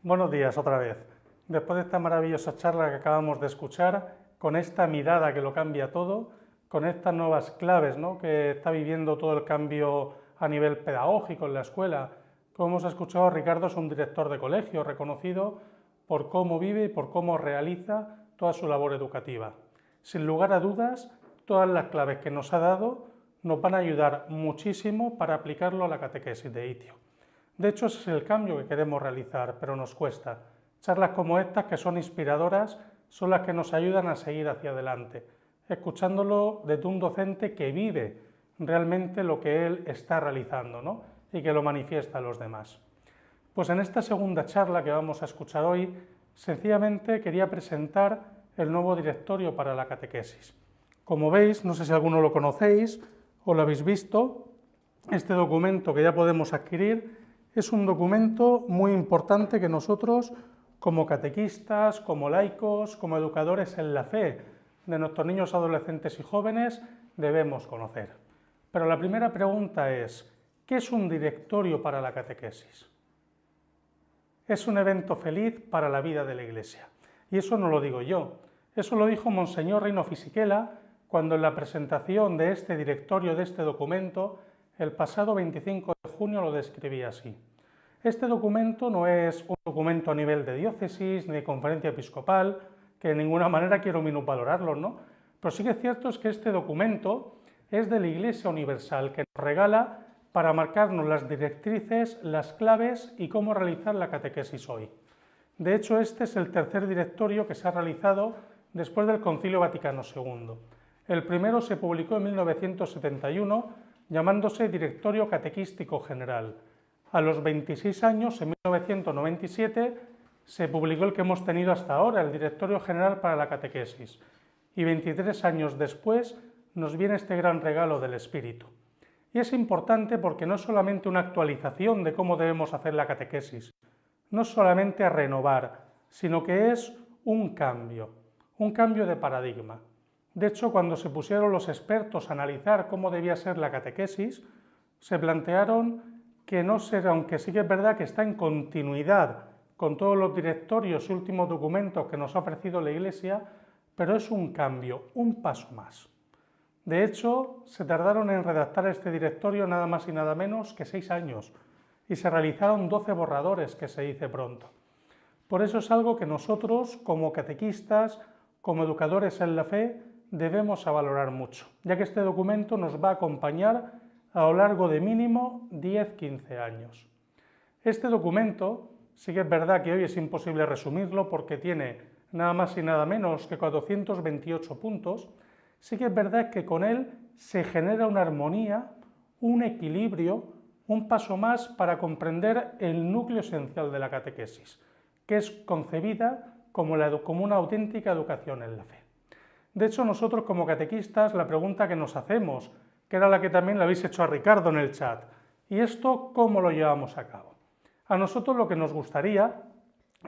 Buenos días otra vez. Después de esta maravillosa charla que acabamos de escuchar, con esta mirada que lo cambia todo, con estas nuevas claves, ¿no?, que está viviendo todo el cambio a nivel pedagógico en la escuela. Como hemos escuchado, Ricardo es un director de colegio reconocido por cómo vive y por cómo realiza toda su labor educativa. Sin lugar a dudas, todas las claves que nos ha dado nos van a ayudar muchísimo para aplicarlo a la catequesis de ITIO. De hecho, ese es el cambio que queremos realizar, pero nos cuesta. Charlas como estas, que son inspiradoras, son las que nos ayudan a seguir hacia adelante, escuchándolo desde un docente que vive realmente lo que él está realizando, ¿no?, y que lo manifiesta a los demás. Pues en esta segunda charla que vamos a escuchar hoy, sencillamente quería presentar el nuevo directorio para la catequesis. Como veis, no sé si alguno lo conocéis o lo habéis visto, este documento que ya podemos adquirir es un documento muy importante que nosotros, como catequistas, como laicos, como educadores en la fe de nuestros niños, adolescentes y jóvenes, debemos conocer. Pero la primera pregunta es, ¿qué es un directorio para la catequesis? Es un evento feliz para la vida de la Iglesia. Y eso no lo digo yo, eso lo dijo Monseñor Reino Fisichella cuando en la presentación de este directorio, de este documento, el pasado 25 de junio lo describía así. Este documento no es un documento a nivel de diócesis ni de conferencia episcopal, que de ninguna manera quiero minusvalorarlo, ¿no? Pero sí que es cierto es que este documento es de la Iglesia Universal, que nos regala para marcarnos las directrices, las claves y cómo realizar la catequesis hoy. De hecho, este es el tercer directorio que se ha realizado después del Concilio Vaticano II. El primero se publicó en 1971, llamándose Directorio Catequístico General. A los 26 años, en 1997, se publicó el que hemos tenido hasta ahora, el Directorio General para la Catequesis. Y 23 años después nos viene este gran regalo del Espíritu. Y es importante porque no es solamente una actualización de cómo debemos hacer la catequesis, no es solamente a renovar, sino que es un cambio de paradigma. De hecho, cuando se pusieron los expertos a analizar cómo debía ser la catequesis, se plantearon que no será, aunque sí que es verdad que está en continuidad con todos los directorios y últimos documentos que nos ha ofrecido la Iglesia, pero es un cambio, un paso más. De hecho, se tardaron en redactar este directorio nada más y nada menos que 6 años y se realizaron 12 borradores, que se dice pronto. Por eso es algo que nosotros, como catequistas, como educadores en la fe, debemos valorar mucho, ya que este documento nos va a acompañar a lo largo de mínimo 10-15 años. Este documento, sí que es verdad que hoy es imposible resumirlo porque tiene nada más y nada menos que 428 puntos, sí que es verdad que con él se genera una armonía, un equilibrio, un paso más para comprender el núcleo esencial de la catequesis, que es concebida como una auténtica educación en la fe. De hecho, nosotros como catequistas, la pregunta que nos hacemos, que era la que también le habéis hecho a Ricardo en el chat, ¿y esto cómo lo llevamos a cabo? A nosotros lo que nos gustaría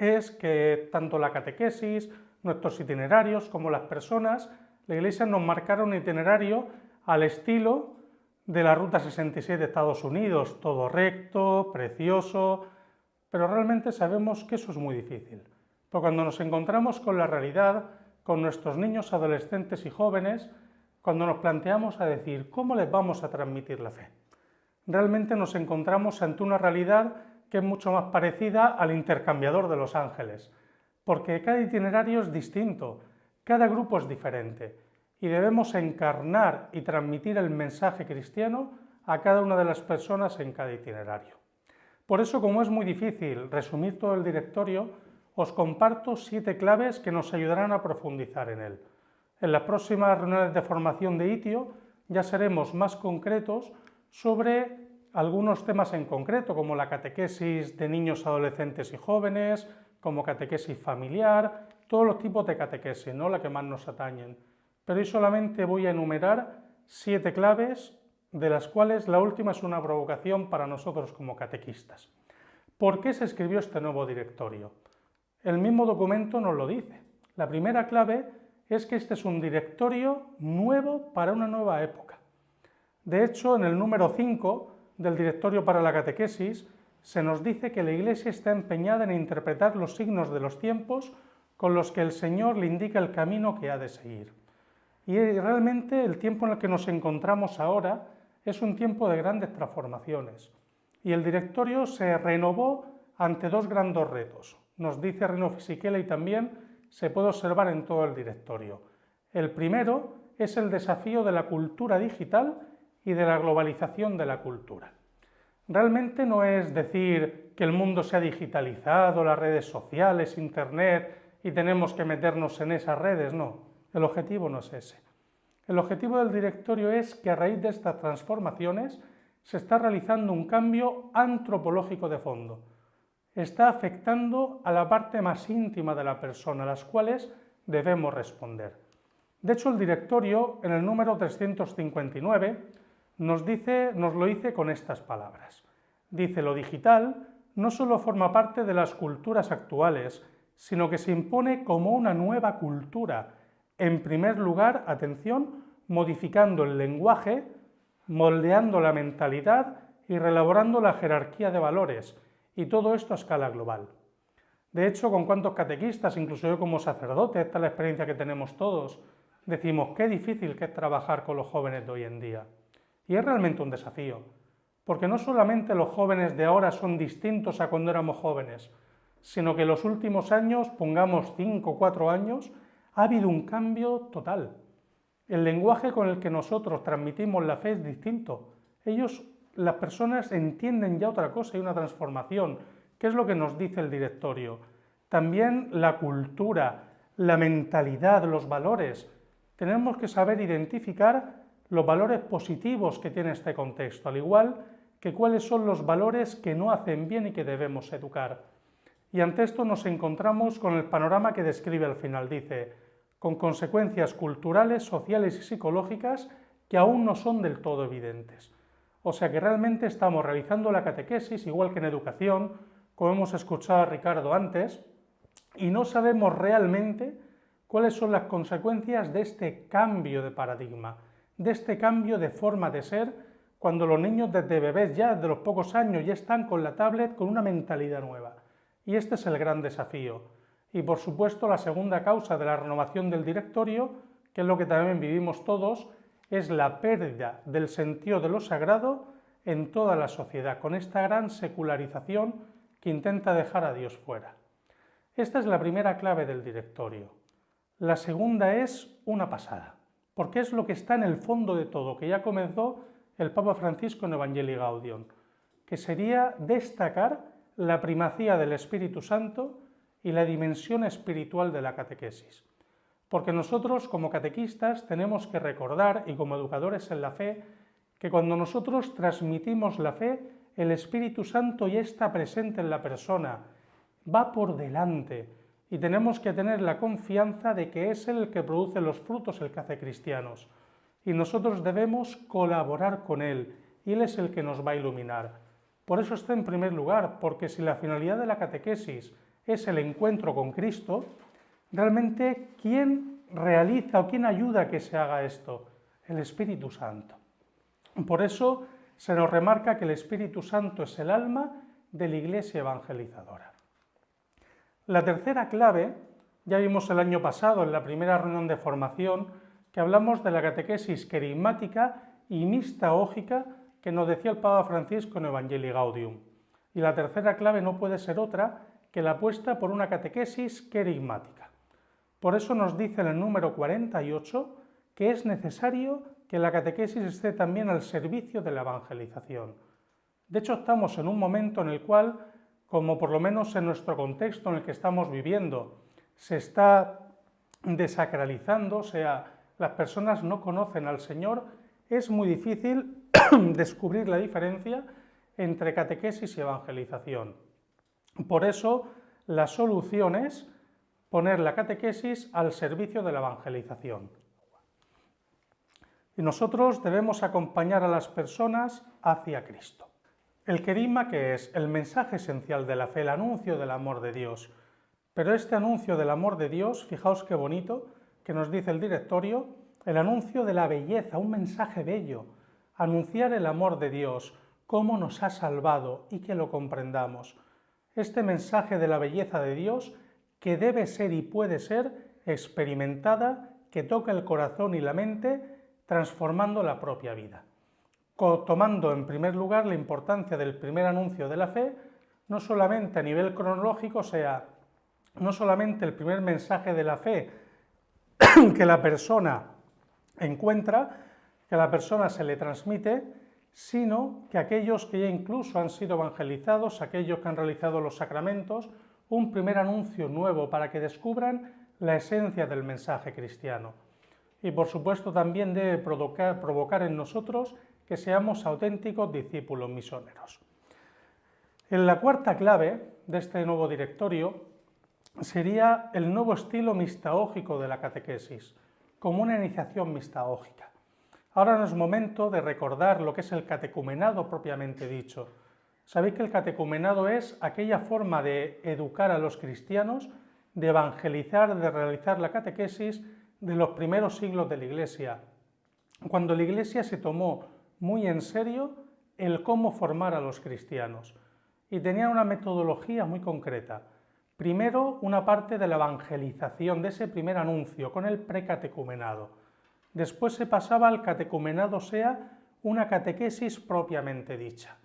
es que tanto la catequesis, nuestros itinerarios, como las personas, la Iglesia nos marcara un itinerario al estilo de la Ruta 66 de Estados Unidos, todo recto, precioso, pero realmente sabemos que eso es muy difícil, porque cuando nos encontramos con la realidad, con nuestros niños, adolescentes y jóvenes, cuando nos planteamos a decir cómo les vamos a transmitir la fe, realmente nos encontramos ante una realidad que es mucho más parecida al intercambiador de los ángeles, porque cada itinerario es distinto, cada grupo es diferente y debemos encarnar y transmitir el mensaje cristiano a cada una de las personas en cada itinerario. Por eso, como es muy difícil resumir todo el directorio, os comparto 7 claves que nos ayudarán a profundizar en él. En las próximas reuniones de formación de ITIO ya seremos más concretos sobre algunos temas en concreto, como la catequesis de niños, adolescentes y jóvenes, como catequesis familiar, todos los tipos de catequesis, ¿no?, la que más nos atañen. Pero hoy solamente voy a enumerar 7 claves, de las cuales la última es una provocación para nosotros como catequistas. ¿Por qué se escribió este nuevo directorio? El mismo documento nos lo dice. La primera clave es que este es un directorio nuevo para una nueva época. De hecho, en el número 5 del directorio para la catequesis se nos dice que la Iglesia está empeñada en interpretar los signos de los tiempos con los que el Señor le indica el camino que ha de seguir. Y realmente el tiempo en el que nos encontramos ahora es un tiempo de grandes transformaciones. Y el directorio se renovó ante dos grandes retos. Nos dice Rino Fisichella y también se puede observar en todo el directorio. El primero es el desafío de la cultura digital y de la globalización de la cultura. Realmente no es decir que el mundo se ha digitalizado, las redes sociales, internet, y tenemos que meternos en esas redes, no. El objetivo no es ese. El objetivo del directorio es que a raíz de estas transformaciones se está realizando un cambio antropológico de fondo. Está afectando a la parte más íntima de la persona, a las cuales debemos responder. De hecho, el directorio, en el número 359, nos lo dice con estas palabras. Dice: lo digital no solo forma parte de las culturas actuales, sino que se impone como una nueva cultura. En primer lugar, atención, modificando el lenguaje, moldeando la mentalidad y reelaborando la jerarquía de valores, y todo esto a escala global. De hecho, con cuántos catequistas, incluso yo como sacerdote, esta es la experiencia que tenemos todos, decimos qué difícil que es trabajar con los jóvenes de hoy en día. Y es realmente un desafío, porque no solamente los jóvenes de ahora son distintos a cuando éramos jóvenes, sino que en los últimos años, pongamos 5 o 4 años, ha habido un cambio total. El lenguaje con el que nosotros transmitimos la fe es distinto. Las personas entienden ya otra cosa y una transformación. ¿Qué es lo que nos dice el directorio? También la cultura, la mentalidad, los valores. Tenemos que saber identificar los valores positivos que tiene este contexto, al igual que cuáles son los valores que no hacen bien y que debemos educar. Y ante esto nos encontramos con el panorama que describe al final. Dice: con consecuencias culturales, sociales y psicológicas que aún no son del todo evidentes. O sea que realmente estamos realizando la catequesis, igual que en educación, como hemos escuchado a Ricardo antes, y no sabemos realmente cuáles son las consecuencias de este cambio de paradigma, de este cambio de forma de ser, cuando los niños desde bebés ya, de los pocos años, ya están con la tablet, con una mentalidad nueva. Y este es el gran desafío. Y por supuesto la segunda causa de la renovación del directorio, que es lo que también vivimos todos, es la pérdida del sentido de lo sagrado en toda la sociedad, con esta gran secularización que intenta dejar a Dios fuera. Esta es la primera clave del directorio. La segunda es una pasada, porque es lo que está en el fondo de todo, que ya comenzó el Papa Francisco en Evangelii Gaudium, que sería destacar la primacía del Espíritu Santo y la dimensión espiritual de la catequesis. Porque nosotros, como catequistas, tenemos que recordar, y como educadores en la fe, que cuando nosotros transmitimos la fe, el Espíritu Santo ya está presente en la persona, va por delante, y tenemos que tener la confianza de que es Él el que produce los frutos, el que hace cristianos. Y nosotros debemos colaborar con Él, y Él es el que nos va a iluminar. Por eso está en primer lugar, porque si la finalidad de la catequesis es el encuentro con Cristo, realmente, ¿quién realiza o quién ayuda a que se haga esto? El Espíritu Santo. Por eso se nos remarca que el Espíritu Santo es el alma de la Iglesia evangelizadora. La tercera clave, ya vimos el año pasado en la primera reunión de formación, que hablamos de la catequesis querigmática y mistagógica que nos decía el Papa Francisco en Evangelii Gaudium. Y la tercera clave no puede ser otra que la apuesta por una catequesis querigmática. Por eso nos dice en el número 48 que es necesario que la catequesis esté también al servicio de la evangelización. De hecho, estamos en un momento en el cual, como por lo menos en nuestro contexto en el que estamos viviendo, se está desacralizando, o sea, las personas no conocen al Señor, es muy difícil descubrir la diferencia entre catequesis y evangelización. Por eso, la solución es poner la catequesis al servicio de la evangelización. Y nosotros debemos acompañar a las personas hacia Cristo. El querigma, que es el mensaje esencial de la fe, el anuncio del amor de Dios. Pero este anuncio del amor de Dios, fijaos qué bonito, que nos dice el directorio, el anuncio de la belleza, un mensaje bello. Anunciar el amor de Dios, cómo nos ha salvado y que lo comprendamos. Este mensaje de la belleza de Dios que debe ser y puede ser experimentada, que toca el corazón y la mente, transformando la propia vida. Tomando en primer lugar la importancia del primer anuncio de la fe, no solamente a nivel cronológico, o sea, no solamente el primer mensaje de la fe que la persona encuentra, que a la persona se le transmite, sino que aquellos que ya incluso han sido evangelizados, aquellos que han realizado los sacramentos, un primer anuncio nuevo para que descubran la esencia del mensaje cristiano. Y por supuesto también debe provocar en nosotros que seamos auténticos discípulos misioneros. En la cuarta clave de este nuevo directorio sería el nuevo estilo mistaógico de la catequesis, como una iniciación mistaógica. Ahora no es momento de recordar lo que es el catecumenado propiamente dicho. Sabéis que el catecumenado es aquella forma de educar a los cristianos, de evangelizar, de realizar la catequesis de los primeros siglos de la Iglesia, cuando la Iglesia se tomó muy en serio el cómo formar a los cristianos y tenía una metodología muy concreta. Primero, una parte de la evangelización, de ese primer anuncio, con el precatecumenado. Después se pasaba al catecumenado, sea una catequesis propiamente dicha.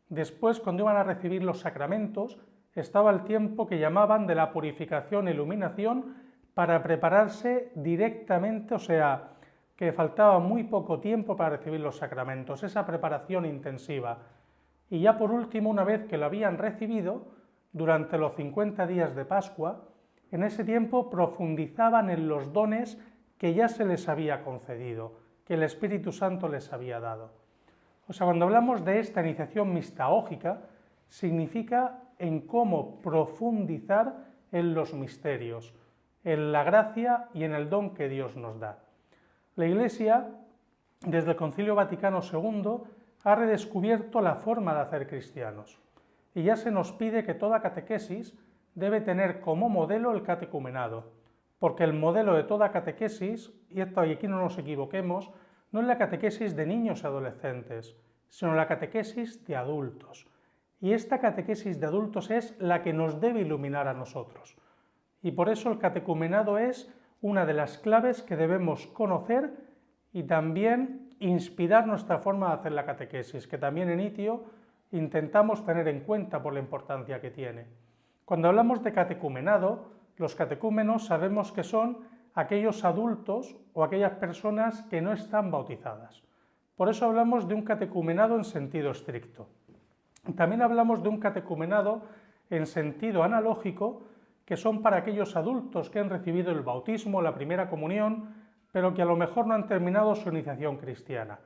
Después, cuando iban a recibir los sacramentos, estaba el tiempo que llamaban de la purificación e iluminación para prepararse directamente, o sea, que faltaba muy poco tiempo para recibir los sacramentos, esa preparación intensiva. Y ya por último, una vez que lo habían recibido, durante los 50 días de Pascua, en ese tiempo profundizaban en los dones que ya se les había concedido, que el Espíritu Santo les había dado. O sea, cuando hablamos de esta iniciación mistaógica, significa en cómo profundizar en los misterios, en la gracia y en el don que Dios nos da. La Iglesia, desde el Concilio Vaticano II, ha redescubierto la forma de hacer cristianos y ya se nos pide que toda catequesis debe tener como modelo el catecumenado, porque el modelo de toda catequesis, y aquí no nos equivoquemos, no es la catequesis de niños y adolescentes, sino la catequesis de adultos. Y esta catequesis de adultos es la que nos debe iluminar a nosotros. Y por eso el catecumenado es una de las claves que debemos conocer y también inspirar nuestra forma de hacer la catequesis, que también en ITIO intentamos tener en cuenta por la importancia que tiene. Cuando hablamos de catecumenado, los catecúmenos sabemos que son aquellos adultos o aquellas personas que no están bautizadas. Por eso hablamos de un catecumenado en sentido estricto. También hablamos de un catecumenado en sentido analógico, que son para aquellos adultos que han recibido el bautismo, la primera comunión, pero que a lo mejor no han terminado su iniciación cristiana.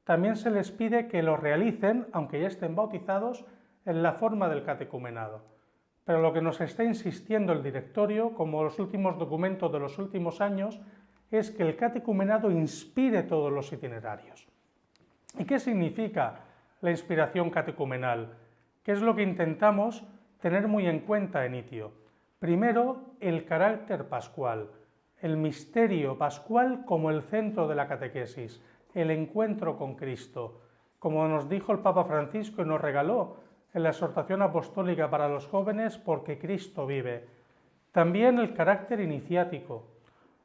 También se les pide que lo realicen, aunque ya estén bautizados, en la forma del catecumenado. Pero lo que nos está insistiendo el directorio, como los últimos documentos de los últimos años, es que el catecumenado inspire todos los itinerarios. ¿Y qué significa la inspiración catecumenal? ¿Qué es lo que intentamos tener muy en cuenta en ITIO? Primero, el carácter pascual, el misterio pascual como el centro de la catequesis, el encuentro con Cristo, como nos dijo el Papa Francisco y nos regaló en la exhortación apostólica para los jóvenes, porque Cristo vive. También el carácter iniciático.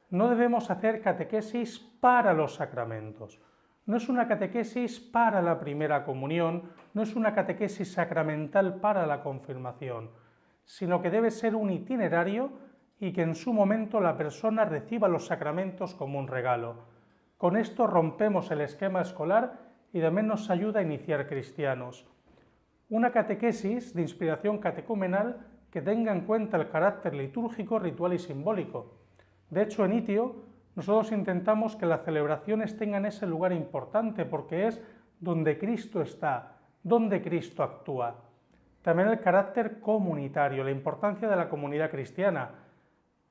No debemos hacer catequesis para los sacramentos. No es una catequesis para la primera comunión, no es una catequesis sacramental para la confirmación, sino que debe ser un itinerario y que en su momento la persona reciba los sacramentos como un regalo. Con esto rompemos el esquema escolar y también nos ayuda a iniciar cristianos. Una catequesis de inspiración catecumenal que tenga en cuenta el carácter litúrgico, ritual y simbólico. De hecho, en ITIO nosotros intentamos que las celebraciones tengan ese lugar importante porque es donde Cristo está, donde Cristo actúa. También el carácter comunitario, la importancia de la comunidad cristiana,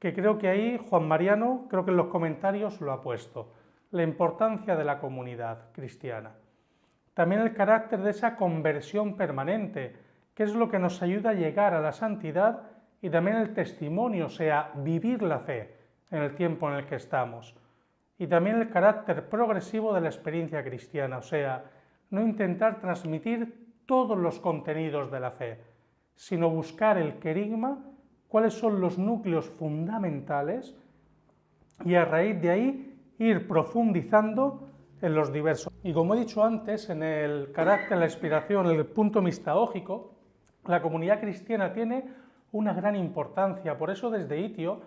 que creo que ahí Juan Mariano, creo que en los comentarios lo ha puesto, la importancia de la comunidad cristiana. También el carácter de esa conversión permanente, que es lo que nos ayuda a llegar a la santidad, y también el testimonio, o sea, vivir la fe en el tiempo en el que estamos. Y también el carácter progresivo de la experiencia cristiana, o sea, no intentar transmitir todos los contenidos de la fe, sino buscar el querigma, cuáles son los núcleos fundamentales y a raíz de ahí ir profundizando en los diversos. Y como he dicho antes, en el carácter, la inspiración, el punto mistagógico, la comunidad cristiana tiene una gran importancia. Por eso desde Itio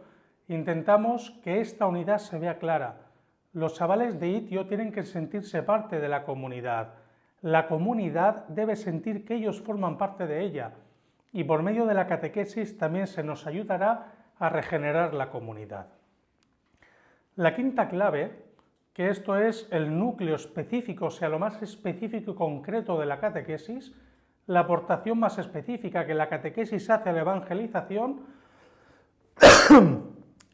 intentamos que esta unidad se vea clara. Los chavales de Itio tienen que sentirse parte de la comunidad. La comunidad debe sentir que ellos forman parte de ella. Y por medio de la catequesis también se nos ayudará a regenerar la comunidad. La quinta clave, que esto es el núcleo específico, o sea, lo más específico y concreto de la catequesis, la aportación más específica que la catequesis hace a la evangelización.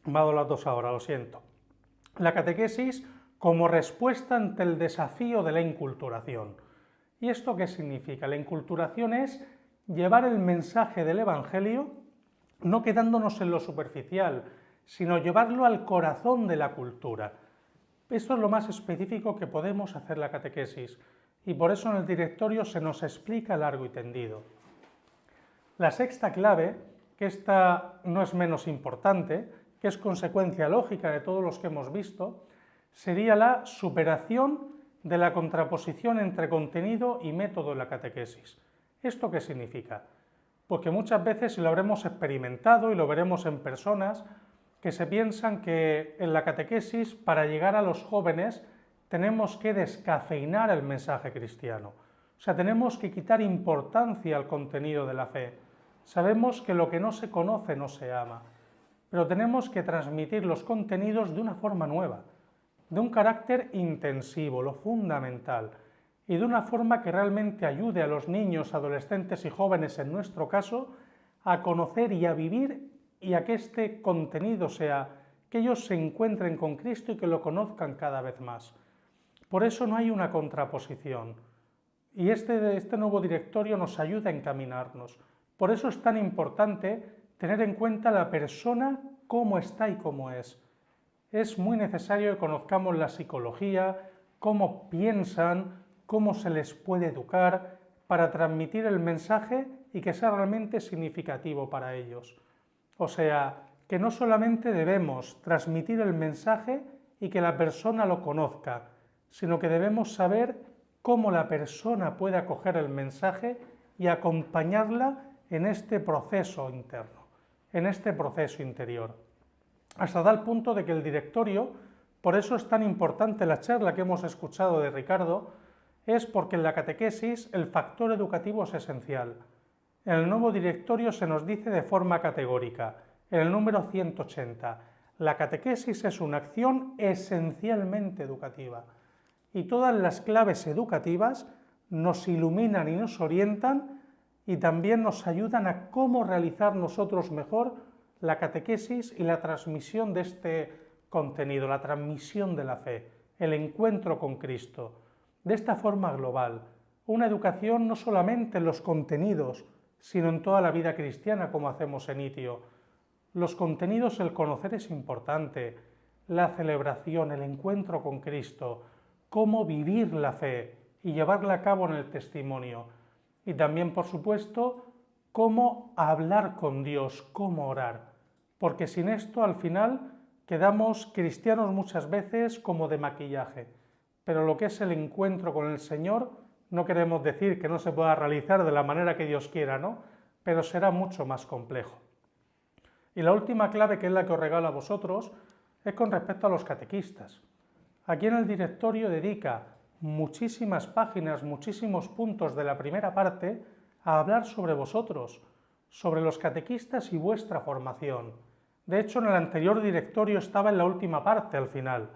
Me ha dado las dos ahora, lo siento. La catequesis como respuesta ante el desafío de la inculturación. ¿Y esto qué significa? La inculturación es llevar el mensaje del Evangelio, no quedándonos en lo superficial, sino llevarlo al corazón de la cultura. Esto es lo más específico que podemos hacer la catequesis, y por eso en el directorio se nos explica largo y tendido. La sexta clave, que esta no es menos importante, que es consecuencia lógica de todos los que hemos visto, sería la superación de la contraposición entre contenido y método en la catequesis. ¿Esto qué significa? Porque muchas veces, y lo habremos experimentado y lo veremos en personas, que se piensan que en la catequesis, para llegar a los jóvenes, tenemos que descafeinar el mensaje cristiano. O sea, tenemos que quitar importancia al contenido de la fe. Sabemos que lo que no se conoce no se ama, pero tenemos que transmitir los contenidos de una forma nueva, de un carácter intensivo, lo fundamental, y de una forma que realmente ayude a los niños, adolescentes y jóvenes, en nuestro caso, a conocer y a vivir, y a que este contenido sea que ellos se encuentren con Cristo y que lo conozcan cada vez más. Por eso no hay una contraposición, y este nuevo directorio nos ayuda a encaminarnos. Por eso es tan importante tener en cuenta la persona, cómo está y cómo es. Es muy necesario que conozcamos la psicología, cómo piensan, cómo se les puede educar, para transmitir el mensaje y que sea realmente significativo para ellos. O sea, que no solamente debemos transmitir el mensaje y que la persona lo conozca, sino que debemos saber cómo la persona puede acoger el mensaje y acompañarla en este proceso interno, en este proceso interior. Hasta tal punto de que el directorio, por eso es tan importante la charla que hemos escuchado de Ricardo, es porque en la catequesis el factor educativo es esencial. En el nuevo directorio se nos dice de forma categórica, en el número 180, la catequesis es una acción esencialmente educativa y todas las claves educativas nos iluminan y nos orientan y también nos ayudan a cómo realizar nosotros mejor la catequesis y la transmisión de este contenido, la transmisión de la fe, el encuentro con Cristo, de esta forma global, una educación no solamente en los contenidos, sino en toda la vida cristiana, como hacemos en Itio. Los contenidos, el conocer es importante, la celebración, el encuentro con Cristo, cómo vivir la fe y llevarla a cabo en el testimonio. Y también, por supuesto, cómo hablar con Dios, cómo orar. Porque sin esto, al final, quedamos cristianos muchas veces como de maquillaje. Pero lo que es el encuentro con el Señor, no queremos decir que no se pueda realizar de la manera que Dios quiera, ¿no? Pero será mucho más complejo. Y la última clave, que es la que os regalo a vosotros, es con respecto a los catequistas. Aquí en el directorio dedica muchísimas páginas, muchísimos puntos de la primera parte a hablar sobre vosotros, sobre los catequistas y vuestra formación. De hecho, en el anterior directorio estaba en la última parte, al final.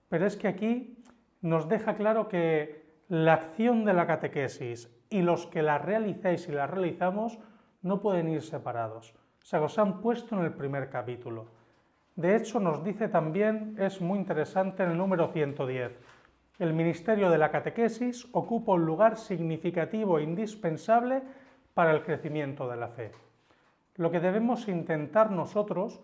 Pero es que aquí nos deja claro que la acción de la catequesis y los que la realicéis y la realizamos no pueden ir separados. O sea, os han puesto en el primer capítulo. De hecho, nos dice también, es muy interesante en el número 110, el ministerio de la catequesis ocupa un lugar significativo e indispensable para el crecimiento de la fe. Lo que debemos intentar nosotros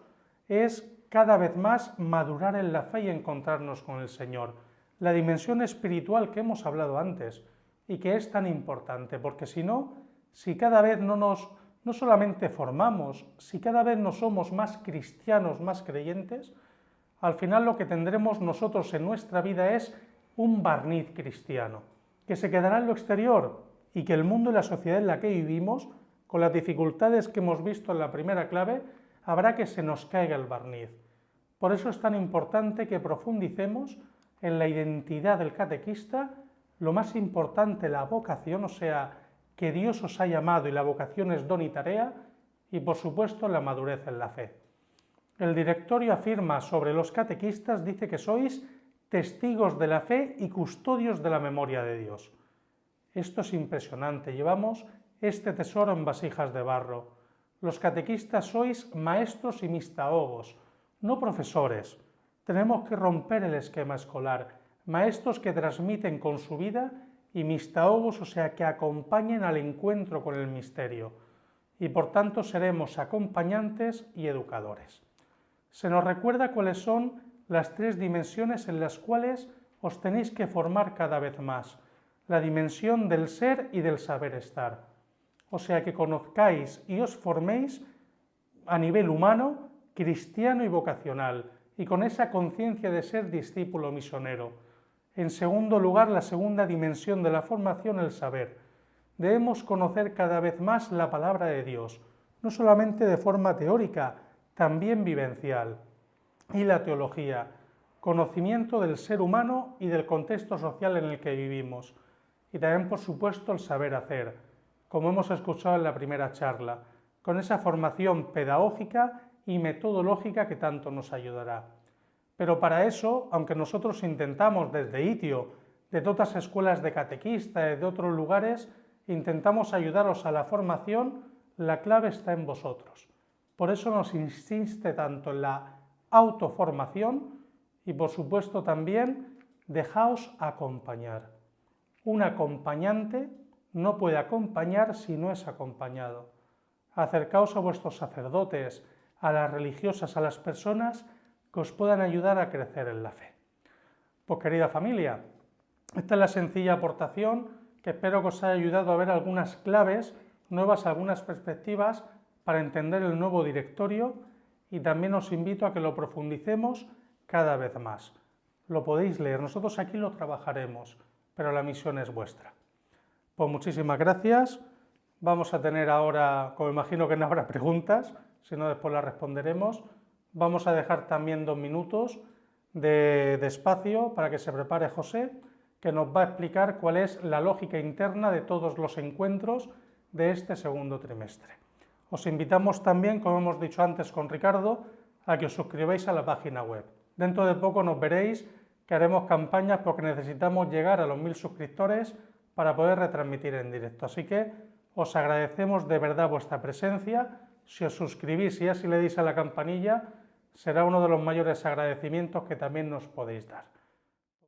es cada vez más madurar en la fe y encontrarnos con el Señor. La dimensión espiritual que hemos hablado antes. y que es tan importante, porque si no, si cada vez no solamente formamos, si cada vez no somos más cristianos, más creyentes, al final lo que tendremos nosotros en nuestra vida es un barniz cristiano, que se quedará en lo exterior y que el mundo y la sociedad en la que vivimos, con las dificultades que hemos visto en la primera clave, habrá que se nos caiga el barniz. Por eso es tan importante que profundicemos en la identidad del catequista, lo más importante, la vocación, o sea, que Dios os ha llamado y la vocación es don y tarea, y por supuesto la madurez en la fe. El directorio afirma sobre los catequistas, dice que sois testigos de la fe y custodios de la memoria de Dios. Esto es impresionante, llevamos este tesoro en vasijas de barro. Los catequistas sois maestros y mistahogos, no profesores. Tenemos que romper el esquema escolar, maestros que transmiten con su vida y mistahogos, o sea, que acompañen al encuentro con el misterio. Y por tanto seremos acompañantes y educadores. Se nos recuerda cuáles son las tres dimensiones en las cuales os tenéis que formar cada vez más. La dimensión del ser y del saber estar. O sea, que conozcáis y os forméis a nivel humano, cristiano y vocacional, y con esa conciencia de ser discípulo misionero. En segundo lugar, la segunda dimensión de la formación, el saber. Debemos conocer cada vez más la palabra de Dios, no solamente de forma teórica, también vivencial. Y la teología, conocimiento del ser humano y del contexto social en el que vivimos. Y también, por supuesto, el saber hacer, como hemos escuchado en la primera charla, con esa formación pedagógica y metodológica que tanto nos ayudará. Pero para eso, aunque nosotros intentamos desde ITIO, de otras escuelas de catequistas, de otros lugares, intentamos ayudaros a la formación, la clave está en vosotros. Por eso nos insiste tanto en la autoformación y, por supuesto, también dejaos acompañar. Un acompañante no puede acompañar si no es acompañado. Acercaos a vuestros sacerdotes, a las religiosas, a las personas que os puedan ayudar a crecer en la fe. Pues querida familia, esta es la sencilla aportación que espero que os haya ayudado a ver algunas claves nuevas, algunas perspectivas para entender el nuevo directorio, y también os invito a que lo profundicemos cada vez más. Lo podéis leer, nosotros aquí lo trabajaremos, pero la misión es vuestra. Pues muchísimas gracias. Vamos a tener ahora, como imagino que no habrá preguntas, si no después las responderemos. Vamos a dejar también 2 minutos de espacio para que se prepare José, que nos va a explicar cuál es la lógica interna de todos los encuentros de este segundo trimestre. Os invitamos también, como hemos dicho antes con Ricardo, a que os suscribáis a la página web. Dentro de poco nos veréis que haremos campañas porque necesitamos llegar a los 1000 suscriptores para poder retransmitir en directo. Así que os agradecemos de verdad vuestra presencia. Si os suscribís y así le deis a la campanilla, será uno de los mayores agradecimientos que también nos podéis dar.